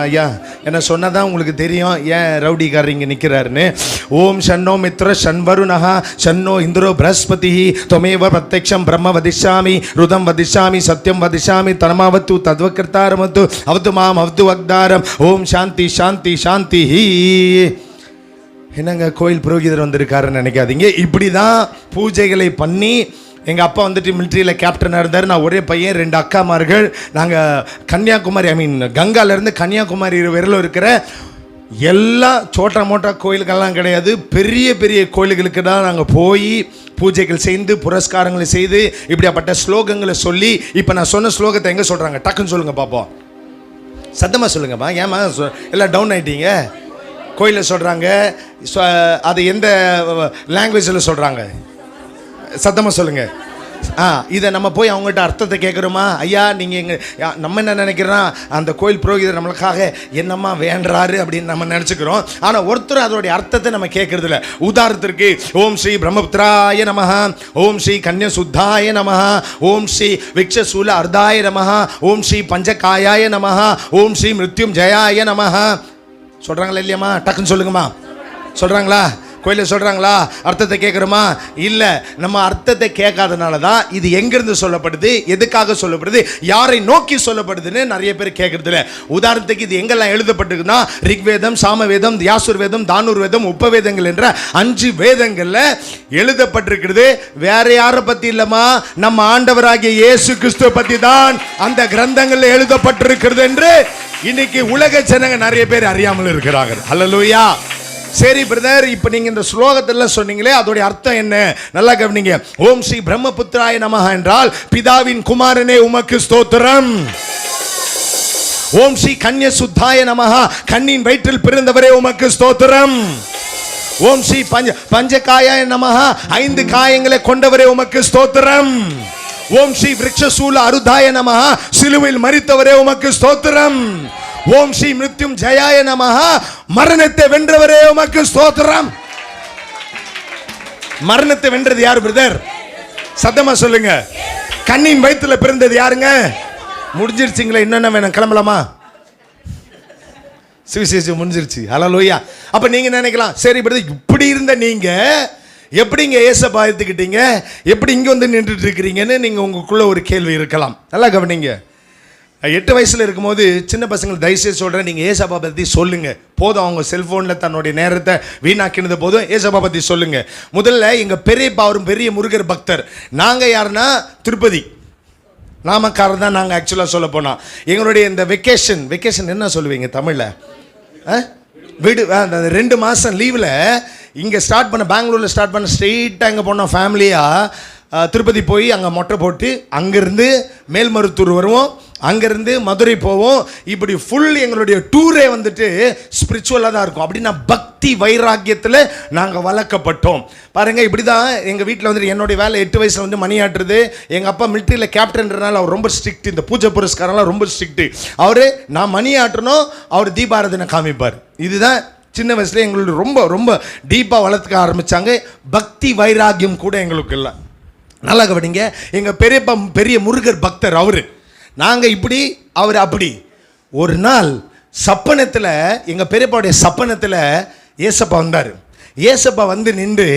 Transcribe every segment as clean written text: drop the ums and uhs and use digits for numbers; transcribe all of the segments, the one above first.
ஐயா என்ன சொன்னதான் உங்களுக்கு தெரியும் ஏன் ரவுடிக்காரர் இங்கே நிற்கிறாருன்னு. ஓம் ஷன்னோ மித்ர ஷன்வருணஹ ஷன்னோ இந்திரோ பிரஹஸ்பதி தொமேவ பிரத்யக்ஷம் பிரம்ம வதிஷாமி ருதம் வதிஷாமி சத்யம் வதிஷாமி தனமாவத்து தத்வகர்த்தாரமத்து அவத்து மாம் அவத்து வக்தாரம். ஓம் சாந்தி சாந்தி சாந்தி. என்னங்க கோயில் புரோகிதர் வந்திருக்காருன்னு நினைக்காதீங்க. இப்படி தான் பூஜைகளை பண்ணி எங்கள் அப்பா வந்துட்டு மிலிட்ரியில் கேப்டனாக இருந்தார். நான் ஒரே பையன், 2 அக்காமார்கள். நாங்கள் கன்னியாகுமரி கங்காலேருந்து கன்னியாகுமரி வரையிலும் இருக்கிற எல்லா சோட்டா மோட்டா கோயிலுக்கெல்லாம் கிடையாது, பெரிய பெரிய கோயில்களுக்கு தான் நாங்கள் போய் பூஜைகள் செய்து புரஸ்காரங்களை செய்து இப்படியாப்பட்ட ஸ்லோகங்களை சொல்லி. இப்போ நான் சொன்ன ஸ்லோகத்தை எங்கே சொல்கிறாங்க டக்குன்னு சொல்லுங்கள் பார்ப்போம். சத்தமாக சொல்லுங்கப்பா. ஏமா எல்லாம் டவுன் ஆகிட்டீங்க? கோயிலில் சொல்கிறாங்க. அது எந்த லாங்குவேஜில் சொல்கிறாங்க? சத்தமாக சொல்லுங்கள். இதை நம்ம போய் அவங்ககிட்ட அர்த்தத்தை கேட்குறோமா? ஐயா நீங்கள் நம்ம என்ன நினைக்கிறோம், அந்த கோயில் புரோகிதர் நம்மளுக்காக என்னம்மா வேண்டாரு அப்படின்னு நம்ம நினச்சிக்கிறோம். ஆனால் ஒருத்தர் அதோடைய அர்த்தத்தை நம்ம கேட்கறது இல்லை. உதாரணத்திற்கு ஓம் ஸ்ரீ பிரம்மபுத்திராய நமஹ, ஓம் ஸ்ரீ கன்யசுத்தாய நமஹ, ஓம் ஸ்ரீ விக்ஷசூல அர்தாய நமஹ, ஓம் ஸ்ரீ பஞ்சகாயாய நமஹ, ஓம் ஸ்ரீ மிருத்யும் ஜெயாய நமஹ சொல்கிறாங்களா இல்லையாம்மா? டக்குன்னு சொல்லுங்கம்மா. சொல்கிறாங்களா? கோயிலில் சொல்கிறாங்களா? அர்த்தத்தை கேட்குறோமா? இல்லை. நம்ம அர்த்தத்தை கேட்காதனால தான் இது எங்கேருந்து சொல்லப்படுது, எதுக்காக சொல்லப்படுது, யாரை நோக்கி சொல்லப்படுதுன்னு நிறைய பேர் கேட்குறது இல்லை. உதாரணத்துக்கு இது எங்கெல்லாம் எழுதப்பட்டிருக்குன்னா ரிக்வேதம், சாமவேதம், யாசுர் வேதம், தானூர் வேதம், உபவேதங்கள் என்ற 5 வேதங்களில் எழுதப்பட்டிருக்கிறது. வேற யாரை பற்றி இல்லைம்மா, நம்ம ஆண்டவராகிய இயேசு கிறிஸ்துவ பற்றி தான் அந்த கிரந்தங்களில் எழுதப்பட்டிருக்கிறது என்று இன்னைக்கு உலக ஜனங்க நிறைய பேர் அறியாமல் இருக்கிறாங்க. ஹல்லேலூயா. சரி பிரதர், இப்போ நீங்கள் இந்த ஸ்லோகத்தில் சொன்னீங்களே அதோடைய அர்த்தம் என்ன? நல்லா கவனிங்க. ஓம் ஸ்ரீ பிரம்மபுத்திராய நமஹ என்றால் பிதாவின் குமாரனே உமக்கு ஸ்தோத்திரம். ஓம் ஸ்ரீ கன்யசுத்தாய நமஹ, கண்ணின் வயிற்றில் பிறந்தவரே உமக்கு ஸ்தோத்திரம். ஓம் ஸ்ரீ பஞ்சகாயாய நமஹ, 5 காயங்களை கொண்டவரே உமக்கு ஸ்தோத்திரம். ஓம் ஸ்ரீ விருக்ஷசூல அருதாய நமஹ, சிலுவையில் மரித்தவரே உமக்கு ஸ்தோத்திரம். ஓம் ஸ்ரீ மிருத்யும் ஜெயாய நமஹ, மரணத்தை வென்றவரே உமக்கு ஸ்தோத்திரம். மரணத்தை வென்றது யாரு பிரதர்? சத்தமா சொல்லுங்க. கண்ணின் வயித்துல பிறந்தது யாருங்க? முடிஞ்சிருச்சுங்களா? இன்னும் வேணும், கிளம்பலாமா? சுவிசேஷம் முடிஞ்சிருச்சு. ஹல்லேலூயா. அப்ப நீங்க நினைக்கலாம், சரி பிரதர் இப்படி இருந்த நீங்க எப்படிங்க ஏசப்பா எடுத்துக்கிட்டீங்க, எப்படி இங்க வந்து நின்றுட்டு இருக்கிறீங்கன்னு நீங்க உங்களுக்குள்ள ஒரு கேள்வி இருக்கலாம். நல்லா கவனிங்க. 8 வயசுல இருக்கும்போது சின்ன பசங்களை தயவுசெய்து சொல்கிறேன், நீங்கள் ஏசப்பா பற்றி சொல்லுங்கள். போதும், அவங்க செல்ஃபோனில் தன்னுடைய நேரத்தை வீணாக்கினது போதும், ஏசப்பா பற்றி சொல்லுங்கள். முதல்ல எங்கள் பெரியப்பா ஒரு பெரிய முருகர் பக்தர். நாங்கள் யாருன்னா திருப்பதி நாமக்காரர் தான். நாங்கள் ஆக்சுவலாக சொல்ல போனால் எங்களுடைய இந்த வெக்கேஷன் என்ன சொல்லுவீங்க தமிழில்? வீடு 2 மாதம் லீவில் இங்கே ஸ்டார்ட் பண்ண, பெங்களூரில் ஸ்டார்ட் பண்ண, ஸ்ட்ரெயிட்டாக இங்கே போனோம் ஃபேமிலியாக. திருப்பதி போய் அங்கே மொட்டை போட்டு அங்கேருந்து மேல்மருத்தூர் வருவோம், அங்கேருந்து மதுரை போவோம். இப்படி ஃபுல் எங்களுடைய டூரே வந்துட்டு ஸ்பிரிச்சுவலாக தான் இருக்கும். அப்படின்னா பக்தி வைராக்கியத்தில் நாங்கள் வளர்க்கப்பட்டோம். பாருங்கள், இப்படி தான் எங்கள் வீட்டில் வந்துட்டு என்னுடைய வேலை 8 வயசில் வந்து மணி ஆட்டுறது. எங்கள் அப்பா மிலிட்ரியில் கேப்டன்றனால அவர் ரொம்ப ஸ்ட்ரிக்ட். இந்த பூஜை புரஸ்காரம்லாம் ரொம்ப ஸ்ட்ரிக்ட்டு. அவர் நான் மணி ஆட்டணும், அவர் தீபாராதனை காமிப்பார். இதுதான் சின்ன வயசுல எங்களுக்கு ரொம்ப ரொம்ப டீப்பாக வளர்த்துக்க ஆரம்பித்தாங்க. பக்தி வைராக்கியம் கூட எங்களுக்கு இல்லை. நல்லா கவனிங்க. எங்கள் பெரியப்பா பெரிய முருகர் பக்தர் அவர். நாங்கள் இப்படி, அவர் அப்படி. ஒரு நாள் சப்பனத்தில், எங்கள் பெரியப்பாவுடைய சப்பனத்தில் ஏசப்பா வந்தார். ஏசப்பா வந்து நின்று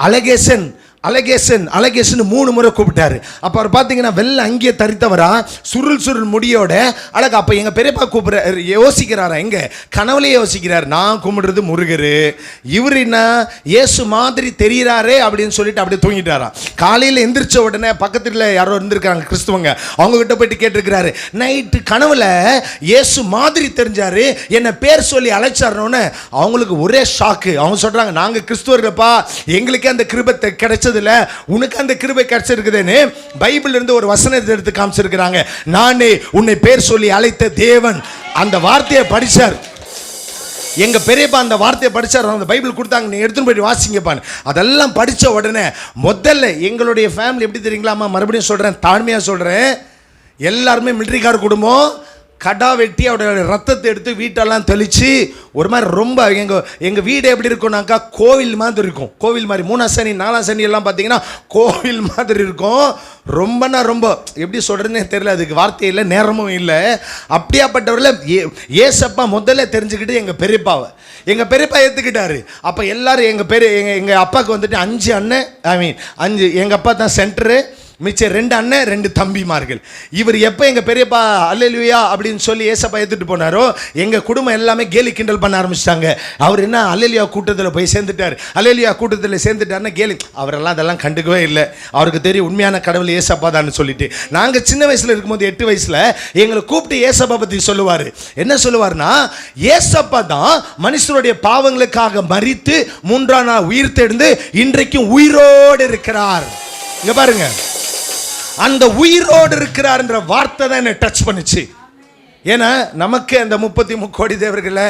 அழகேசன் அழகேசன் அழகேசன் 3 முறை கூப்பிட்டாரு. அப்போ அவர் பார்த்தீங்கன்னா வெள்ளை அங்கேயே தரித்தவரா, சுருள் முடியோட அழகா. அப்போ எங்கள் பெரியப்பா கூப்பிட்ற யோசிக்கிறாரா, எங்கே கனவுலேயே யோசிக்கிறார், நான் கும்பிடுறது முருகர், இவர் என்ன இயேசு மாதிரி தெரிகிறாரே அப்படின்னு சொல்லிட்டு அப்படியே தூங்கிட்டாரா. காலையில் எந்திரிச்ச உடனே பக்கத்தில் யாரோ இருந்திருக்காங்க கிறிஸ்துவங்க, அவங்ககிட்ட போயிட்டு கேட்டிருக்கிறாரு. நைட்டு கனவுல இயேசு மாதிரி தெரிஞ்சாரு, என்னை பேர் சொல்லி அழைச்சாருன்னு அவங்களுக்கு ஒரே ஷாக்கு. அவங்க சொல்கிறாங்க, நாங்கள் கிறிஸ்துவர்களப்பா, எங்களுக்கே அந்த கிருபத்தை கிடைச்ச, உனக்கு அந்த கிருபை கிடைச்சிருக்குதுன்னு பைபிள் இருந்து ஒரு வசனத்தை எடுத்து காமிச்சிருக்கிறாங்க. நானே உன்னை பேர் சொல்லி அழைத்த தேவன். அந்த வார்த்தையை படிச்சார் எங்க பெரியப்பா. அந்த வார்த்தையை படிச்சார், அந்த பைபிள் கொடுத்தாங்க, நீங்க எடுத்துன்னு போயிட்டு வாசிங்கப்பான்னு. அதெல்லாம் படிச்ச உடனே முதல்ல எங்களுடைய ஃபேமிலி எப்படி தெரியுங்களாமா, மறுபடியும் சொல்றேன், தாழ்மையா சொல்றேன், எல்லாருமே மிலிட்டரிக்கார குடும்பம், கடா வெட்டி அவருடைய ரத்தத்தை எடுத்து வீட்டெல்லாம் தெளித்து ஒரு மாதிரி ரொம்ப எங்கள் வீடு எப்படி இருக்கும்னாக்கா கோவில் மாதிரி இருக்கும். கோவில் மாதிரி 3ஆம் சனி 4ஆம் சனி எல்லாம் பார்த்தீங்கன்னா கோவில் மாதிரி இருக்கும். ரொம்பனா ரொம்ப எப்படி சொல்கிறதுனே தெரியல, அதுக்கு வார்த்தை இல்லை, நேரமும் இல்லை. அப்படியாப்பட்டவரில் ஏசப்பா முதல்ல தெரிஞ்சுக்கிட்டு எங்கள் பெரியப்பா ஏற்றுக்கிட்டாரு. அப்போ எல்லாரும் எங்கள் அப்பாவுக்கு வந்துட்டு 5 அண்ணன், 5 எங்கள் அப்பா தான் சென்டரு, மிச்சம் 2 அண்ணன் 2 தம்பிமார்கள். இவர் எப்போ எங்கள் பெரியப்பா அல்லேலூயா அப்படின்னு சொல்லி ஏசப்பா ஏற்றுட்டு போனாரோ எங்கள் குடும்பம் எல்லாமே கேலி கிண்டல் பண்ண ஆரம்பிச்சிட்டாங்க. அவர் என்ன அல்லேலூயா கூட்டத்தில் போய் சேர்ந்துட்டார், அல்லேலூயா கூட்டத்தில் சேர்ந்துட்டாருன்னா கேலி. அவரெல்லாம் அதெல்லாம் கண்டுக்கவே இல்லை. அவருக்கு தெரியும் உண்மையான கடவுள் ஏசப்பா தான் சொல்லிட்டு. நாங்கள் சின்ன வயசில் இருக்கும்போது 8 வயசில் எங்களை கூப்பிட்டு ஏசப்பா பற்றி சொல்லுவார். என்ன சொல்லுவார்னா, ஏசப்பா தான் மனுஷனுடைய பாவங்களுக்காக மரித்து 3ஆம் நாள் உயிர் தெழுந்து இன்றைக்கும் உயிரோடு இருக்கிறார். இங்க பாருங்க, அந்த உயிரோடு இருக்கிறார் என்ற வார்த்தை தான் என்னை டச் பண்ணுச்சு. ஏன்னா நமக்கு அந்த 33 கோடி தேவர்களை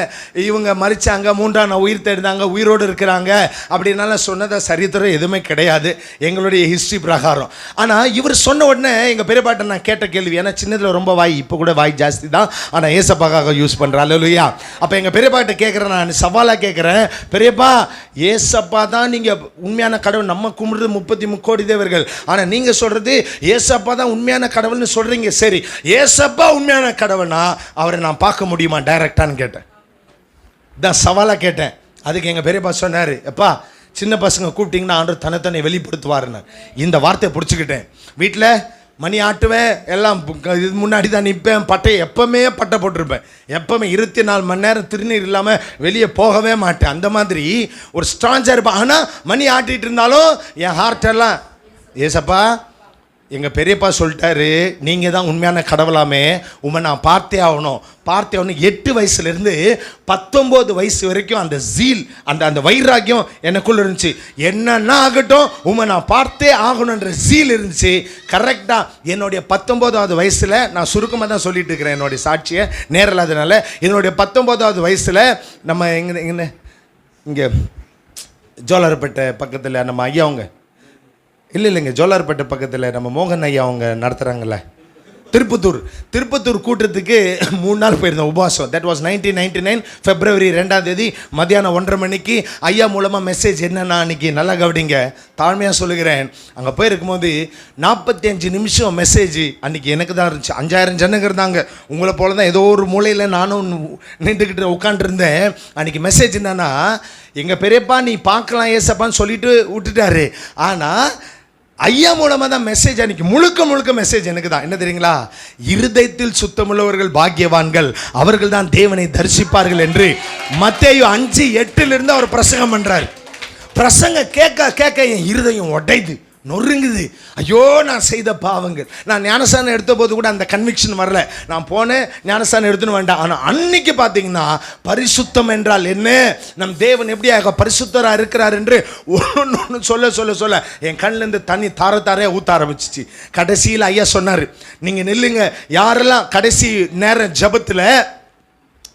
இவங்க மறிச்சாங்க, 3ஆம் நாள் உயிர் தெழுந்தாங்க, உயிரோடு இருக்கிறாங்க அப்படின்னால சொன்னதை சரித்திரம் எதுவுமே கிடையாது எங்களுடைய ஹிஸ்ட்ரி பிரகாரம். ஆனால் இவர் சொன்ன உடனே எங்கள் பெரியப்பாட்ட நான் கேட்ட கேள்வி, ஏன்னா சின்னதில் ரொம்ப வாய், இப்போ கூட வாய் ஜாஸ்தி தான், ஆனால் ஏசப்பாக்காக யூஸ் பண்ணுறேன். அல்லேலூயா. அப்போ எங்கள் பெரியப்பாட்ட கேட்குறேன், நான் சவாலாக கேட்குறேன், பெரியப்பா ஏசப்பா தான் நீங்கள் உண்மையான கடவுள், நம்ம கும்பிடுறது 33 கோடி தேவர்கள், ஆனால் நீங்கள் சொல்கிறது ஏசப்பா தான் உண்மையான கடவுள்னு சொல்கிறீங்க. சரி, ஏசப்பா உண்மையான கடவுள்னா அவரை நான் பார்க்க முடியுமா டைரக்டான்னு கேட்டேன். தான் சவாலாக கேட்டேன். அதுக்கு எங்கள் பெரியப்பா சொன்னார், எப்பா சின்ன பசங்க கூப்பிட்டிங்கன்னா ஆண்டவர் தன்னை வெளிப்படுத்துவாருன்னு. இந்த வார்த்தையை பிடிச்சிக்கிட்டேன். வீட்டில் மணி ஆட்டுவேன், எல்லாம் இது முன்னாடி தான் நிற்பேன், எப்போவுமே பட்டை போட்டிருப்பேன், எப்போவுமே 24 மணி நேரம் திருநீர் இல்லாமல் வெளியே போகவே மாட்டேன். அந்த மாதிரி ஒரு ஸ்ட்ராங்காக இருப்பேன். ஆனால் மணி ஆட்டிகிட்டு இருந்தாலும் என் ஹார்ட்டெல்லாம் ஏசப்பா எங்கள் பெரியப்பா சொல்லிட்டாரு, நீங்கள் தான் உண்மையான கடவுளாமே, உண்மை நான் பார்த்தே ஆகணும். 8 வயசுலேருந்து 19 வயசு வரைக்கும் அந்த ஜீல், அந்த வைராக்கியம் எனக்குள்ள இருந்துச்சு. என்னன்னா ஆகட்டும், உண்மை நான் பார்த்தே ஆகணுன்ற ஜீல் இருந்துச்சு. கரெக்டாக என்னுடைய 19வது வயசில், நான் சுருக்கமாக தான் சொல்லிட்டு இருக்கிறேன் என்னுடைய சாட்சியை, நேரில் அதனால என்னுடைய 19வது வயசில் நம்ம இங்கே ஜோலார்பேட்டை பக்கத்தில் நம்ம ஐயாவங்க இல்லைங்க ஜோலார்பேட்டை பக்கத்தில் நம்ம மோகன் ஐயா அவங்க நடத்துகிறாங்கல்ல, திருப்பத்தூர் கூட்டத்துக்கு 3 நாள் போயிருந்தோம் உபவாசம். தட் வாஸ் 1999 February 2ஆம் தேதி மத்தியானம் 1:30 மணிக்கு ஐயா மூலமாக மெசேஜ் என்னன்னா, அன்றைக்கி நல்லா கவனிங்க, தாழ்மையாக சொல்லுகிறேன், அங்கே போயிருக்கும்போது 45 நிமிஷம் மெசேஜ் அன்றைக்கி எனக்கு தான் இருந்துச்சு. 5000 ஜனங்க இருந்தாங்க. உங்களை போல தான் ஏதோ ஒரு மூலையில் நானும் நின்றுக்கிட்டு உட்காண்டிருந்தேன். அன்றைக்கி மெசேஜ் என்னன்னா, எங்கள் பெரியப்பா நீ பார்க்கலாம் ஏசப்பான்னு சொல்லிட்டு விட்டுட்டாரு. ஆனால் ஐயா மூலமாக தான் மெசேஜ், அன்றைக்கி முழுக்க மெசேஜ் எனக்கு தான். என்ன தெரியுங்களா, இருதயத்தில் சுத்தமுள்ளவர்கள் பாக்கியவான்கள், அவர்கள் தான் தேவனை தரிசிப்பார்கள் என்று மத்தேயு 5:8 அவர் பிரசங்கம் பண்ணுறார். பிரசங்க கேட்க என் இருதயம் உடையுது, நொறுங்குது. ஐயோ நான் செய்த பாவங்கள். நான் ஞானஸ்தானம் எடுத்த போது கூட அந்த கன்விக்ஷன் வரல. நான் போனேன், ஞானஸ்தானம் எடுத்துன்னு வேண்டாம். ஆனால் அன்னைக்கு பார்த்தீங்கன்னா பரிசுத்தம் என்றால் என்ன, நம் தேவன் எப்படியாக பரிசுத்தராக இருக்கிறார் என்று ஒன்று சொல்ல என் கண்ணிலேருந்து தண்ணி தாரையாக ஊற்ற ஆரம்பிச்சிச்சு. கடைசியில் ஐயா சொன்னார், நீங்கள் நில்லுங்க, யாரெல்லாம் கடைசி நேரம் ஜபத்தில்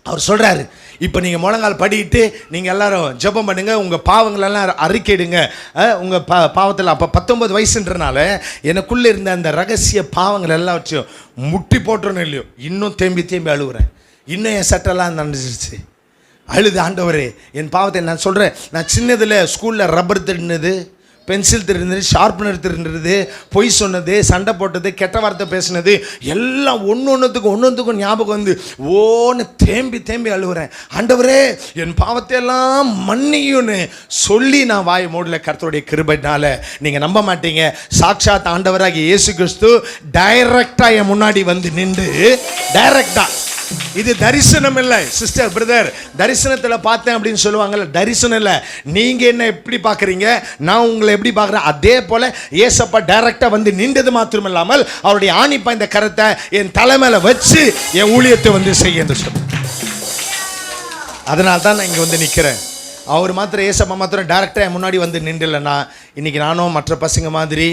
அவர் சொல்கிறாரு, இப்போ நீங்கள் முழங்கால் படிக்கிட்டு நீங்கள் எல்லாரும் ஜெபம் பண்ணுங்கள், உங்கள் பாவங்களெல்லாம் அறிக்கையிடுங்க. உங்கள் பாவத்தில் அப்போ 19 வயசுன்றனால எனக்குள்ளே இருந்த அந்த ரகசிய பாவங்கள் எல்லாம் வச்சு முட்டி போட்டுறணும் இல்லையோ, இன்னும் தேம்பி அழுகுறேன். இன்னும் என் சட்டெல்லாம் நனைஞ்சிருச்சு. அழுது, ஆண்டவரே என் பாவத்தை நான் சொல்கிறேன். நான் சின்னதில் ஸ்கூலில் ரப்பர் திருடினது, பென்சில் திருடுறது, ஷார்ப்னர் திருடுறது, பொய் சொன்னது, சண்டை போட்டது, கெட்ட வார்த்தை பேசினது எல்லாம் ஒன்றுத்துக்கும் ஞாபகம் வந்து ஓன்னு தேம்பி அழுகுறேன். ஆண்டவரே என் பாவத்தையெல்லாம் மன்னியுன்னு சொல்லி நான் வாய் மூடல. கர்த்தருடைய கிருபைனால நீங்கள் நம்ப மாட்டீங்க, சாட்சாத் ஆண்டவராகிய இயேசு கிறிஸ்து டைரக்டாக என் முன்னாடி வந்து நின்று டைரக்டாக, இது தரிசனம் இல்லை சிஸ்டர் பிரதர், தரிசனத்தில் பார்த்தேன் அப்படின்னு சொல்லுவாங்கல்ல, தரிசனம் இல்லை. நீங்கள் என்ன எப்படி பார்க்குறீங்க, நான் உங்களை எப்படி பார்க்குறேன், அதே போல் ஏசப்பா டைரக்டாக வந்து நின்றது மாத்திரம் இல்லாமல் அவருடைய ஆணிப்பா இந்த கரத்தை என் தலைமையில வச்சு என் ஊழியத்தை வந்து செய்ய சொல்லு. அதனால தான் நான் இங்கே வந்து நிற்கிறேன். அவர் மாத்திரம் ஏசப்பா மாத்திரம் டேரக்டாக முன்னாடி வந்து நின்றுலன்னா இன்றைக்கி நானும் மற்ற பசங்க மாதிரி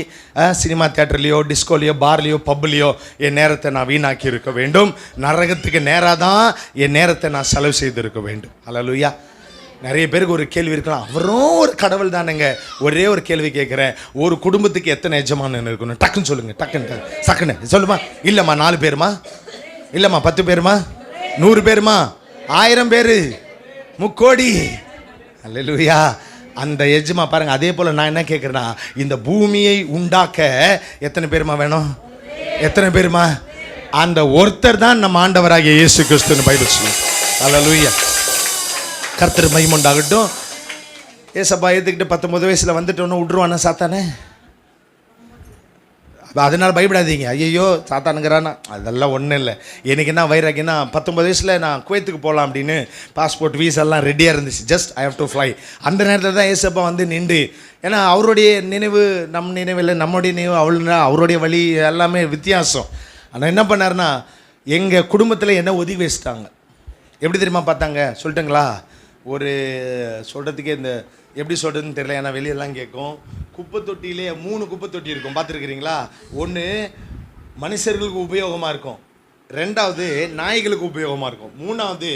சினிமா தியேட்டர்லேயோ, டிஸ்கோலையோ, பார்லேயோ, பப்லேயோ என் நேரத்தை நான் வீணாக்கி இருக்க வேண்டும். நரகத்துக்கு நேராக தான் என் நேரத்தை நான் செலவு செய்திருக்க வேண்டும். அல்லேலூயா. நிறைய பேருக்கு ஒரு கேள்வி இருக்கலாம், அவரும் ஒரு கடவுள் தானுங்க. ஒரே ஒரு கேள்வி கேட்குறேன், ஒரு குடும்பத்துக்கு எத்தனை எஜமானன் இருக்கணும்? டக்குன்னு சொல்லுங்கள், டக்குன்னு சொல்லுமா? இல்லைம்மா 4 பேருமா? இல்லைம்மா 10 பேருமா, 100 பேருமா, 1000 பேரு, 3,00,00,000. அல்லேலூயா. அந்த எஜ்மா பாருங்க. அதே போல நான் என்ன கேட்குறேன்னா, இந்த பூமியை உண்டாக்க எத்தனை பேருமா வேணும்? எத்தனை பேருமா? அந்த ஒருத்தர் தான் நம்ம ஆண்டவராகிய இயேசு கிறிஸ்துன்னு பைபிள் சொல்லுது. அல்லேலூயா. கர்த்தர் மகிமை உண்டாகட்டும். ஏசப்பா ஏற்றுக்கிட்டு 19 வயசில் வந்துட்டோன்னு விட்ருவானா சாத்தானே? அதனால் பயப்படாதீங்க. ஐயோ சாத்தானுங்கிறானா, அதெல்லாம் ஒன்றும் இல்லை. எனக்கு என்ன வைராக்கியன்னா, 19 வயசில் நான் குவைத்துக்கு போகலாம் அப்படின்னு பாஸ்போர்ட் வீசெல்லாம் ரெடியாக இருந்துச்சு. Just I have to fly. அந்த நேரத்தில் தான் ஏசப்பா வந்து நின்று, ஏன்னா அவருடைய நினைவு நம் நினைவில், நம்முடைய நினைவு அவருடைய வழி எல்லாமே வித்தியாசம். ஆனால் என்ன பண்ணாருன்னா, எங்கள் குடும்பத்தில் என்ன ஒதுக்கி வச்சுட்டாங்க. எப்படி தெரியுமா பார்த்தாங்க? சொல்லட்டுங்களா? ஒரு சொல்கிறதுக்கே இந்த எப்படி சொல்கிறதுன்னு தெரியல, ஏன்னா வெளியெல்லாம் கேட்கும். குப்பை தொட்டியிலே 3 குப்பை தொட்டி இருக்கும், பார்த்துருக்குறீங்களா? ஒன்று மனுஷர்களுக்கு உபயோகமாக இருக்கும், 2வது நாய்களுக்கு உபயோகமாக இருக்கும், 3வது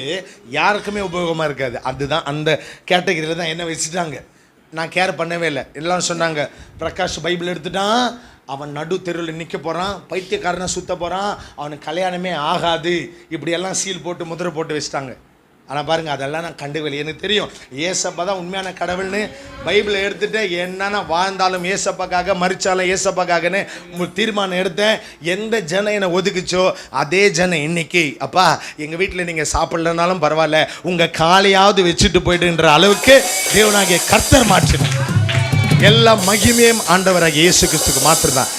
யாருக்குமே உபயோகமாக இருக்காது. அதுதான் அந்த கேட்டகரியில் தான் என்ன வச்சுட்டாங்க. நான் கேர் பண்ணவே இல்லை. எல்லாம் சொன்னாங்க, பிரகாஷ் பைபிள் எடுத்துட்டான், அவன் நடு தெருவில் நிற்க போகிறான், பைத்தியக்காரனை சுற்ற போகிறான், அவனுக்கு கல்யாணமே ஆகாது, இப்படியெல்லாம் சீல் போட்டு முதிரை போட்டு வச்சுட்டாங்க. ஆனால் பாருங்கள், அதெல்லாம் நான் கண்டுக்கல. எனக்கு தெரியும் ஏசப்பா தான் உண்மையான கடவுள்னு. பைபிளை எடுத்துகிட்டு என்னென்ன வாழ்ந்தாலும் ஏசப்பாக்காக, மறிச்சாலும் ஏசப்பாக்காகன்னு தீர்மானம் எடுத்தேன். எந்த ஜனம் என்னை ஒதுக்குச்சோ அதே ஜனம் இன்னைக்கு, அப்பா எங்கள் வீட்டில் நீங்கள் சாப்பிட்லனாலும் பரவாயில்ல, உங்கள் காலையாவது வச்சுட்டு போய்ட்டுன்ற அளவுக்கு தேவனாகிய கர்த்தர் மாற்றினார். எல்லா மகிமையும் ஆண்டவராகிய இயேசு கிறிஸ்துக்கு மாத்திரம் தான்.